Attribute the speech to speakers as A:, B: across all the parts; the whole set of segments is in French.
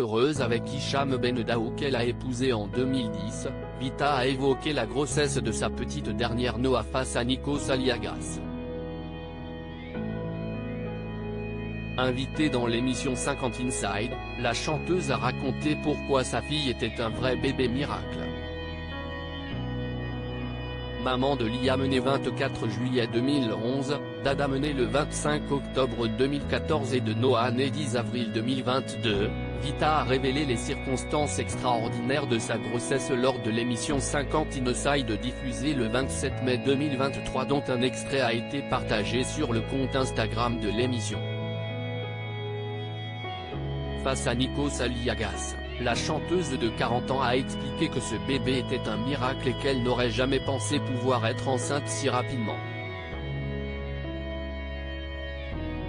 A: heureuse avec Hicham Ben Daoud qu'elle a épousé en 2010, Vita a évoqué la grossesse de sa petite dernière Noah face à Nikos Aliagas. Invitée dans l'émission 50 Inside, la chanteuse a raconté pourquoi sa fille était un vrai bébé miracle. Maman de Liam née 24 juillet 2011, d'Adam né le 25 octobre 2014 et de Noah né 10 avril 2022, Vita a révélé les circonstances extraordinaires de sa grossesse lors de l'émission 50 Inside diffusée le 27 mai 2023 dont un extrait a été partagé sur le compte Instagram de l'émission. Face à Nikos Aliagas, la chanteuse de 40 ans a expliqué que ce bébé était un miracle et qu'elle n'aurait jamais pensé pouvoir être enceinte si rapidement.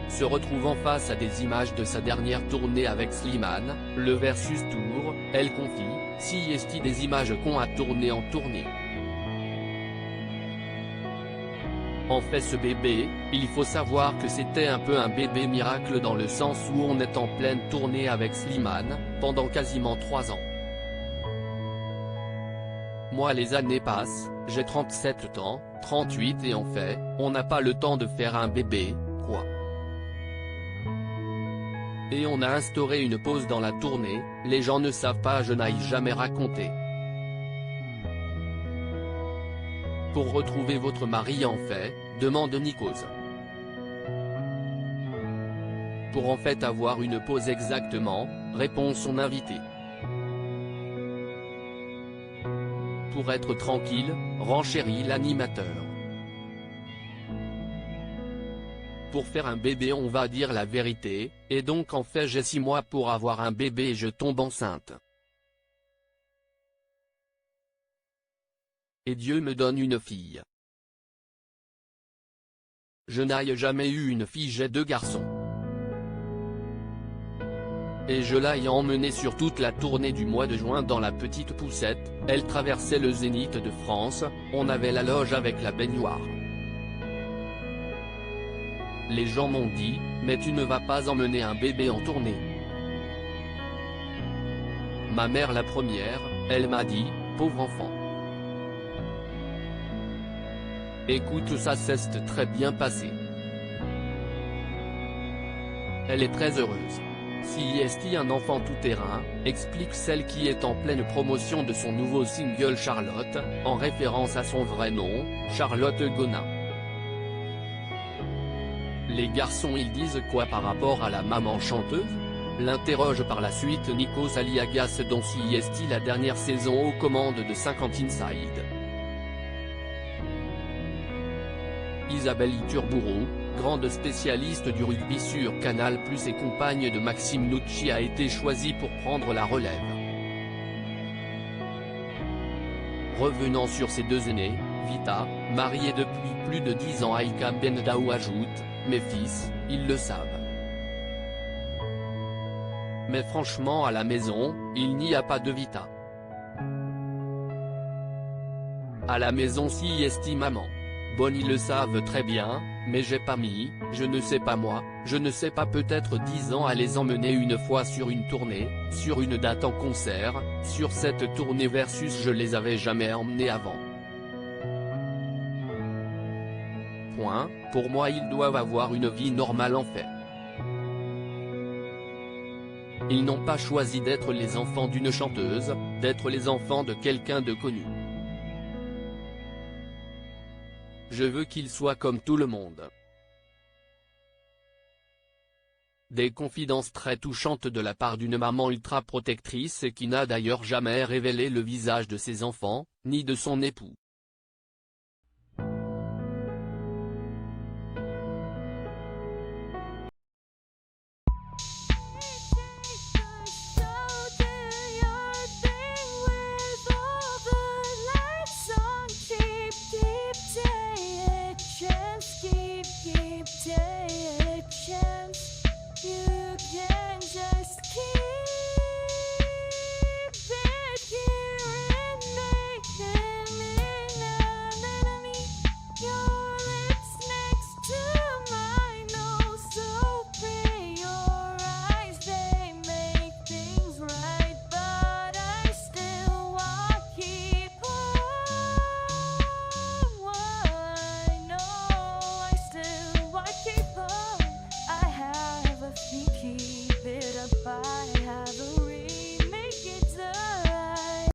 A: Se retrouvant face à des images de sa dernière tournée avec Slimane, le Versus Tour, elle confie « Si est-il des images qu'on a tourné en tournée. En fait ce bébé, il faut savoir que c'était un peu un bébé miracle dans le sens où on est en pleine tournée avec Slimane, pendant quasiment 3 ans. Moi les années passent, j'ai 37 ans, 38 et en fait, on n'a pas le temps de faire un bébé, quoi. Et on a instauré une pause dans la tournée, les gens ne savent pas je n'aille jamais raconté. Pour retrouver votre mari en fait, demande Nikos. Pour en fait avoir une pause exactement, répond son invité. Pour être tranquille, renchérit l'animateur. Pour faire un bébé on va dire la vérité, et donc en fait j'ai 6 mois pour avoir un bébé et je tombe enceinte. Et Dieu me donne une fille. Je n'ai jamais eu une fille, j'ai 2 garçons. Et je l'ai emmenée sur toute la tournée du mois de juin dans la petite poussette, elle traversait le Zénith de France, on avait la loge avec la baignoire. Les gens m'ont dit, mais tu ne vas pas emmener un bébé en tournée. Ma mère la première, elle m'a dit, pauvre enfant. Écoute ça s'est très bien passé. Elle est très heureuse. Si est un enfant tout-terrain, explique celle qui est en pleine promotion de son nouveau single Charlotte, en référence à son vrai nom, Charlotte Gonin. Les garçons ils disent quoi par rapport à la maman chanteuse? L'interroge par la suite Nikos Aliagas dont si est la dernière saison aux commandes de 50 Inside. Isabelle Iturburu, grande spécialiste du rugby sur Canal+ et compagne de Maxime Nucci a été choisie pour prendre la relève. Revenant sur ses 2 aînés, Vita, mariée depuis plus de 10 ans à Hicham Ben Daoud ajoute « Mes fils, ils le savent. Mais franchement à la maison, il n'y a pas de Vita. À la maison si est maman. Bon ils le savent très bien, mais j'ai pas mis, je ne sais pas moi, je ne sais pas peut-être 10 ans à les emmener une fois sur une tournée, sur une date en concert, sur cette tournée versus je les avais jamais emmenés avant. Point, pour moi ils doivent avoir une vie normale en fait. Ils n'ont pas choisi d'être les enfants d'une chanteuse, d'être les enfants de quelqu'un de connu. Je veux qu'ils soient comme tout le monde. Des confidences très touchantes de la part d'une maman ultra protectrice et qui n'a d'ailleurs jamais révélé le visage de ses enfants, ni de son époux.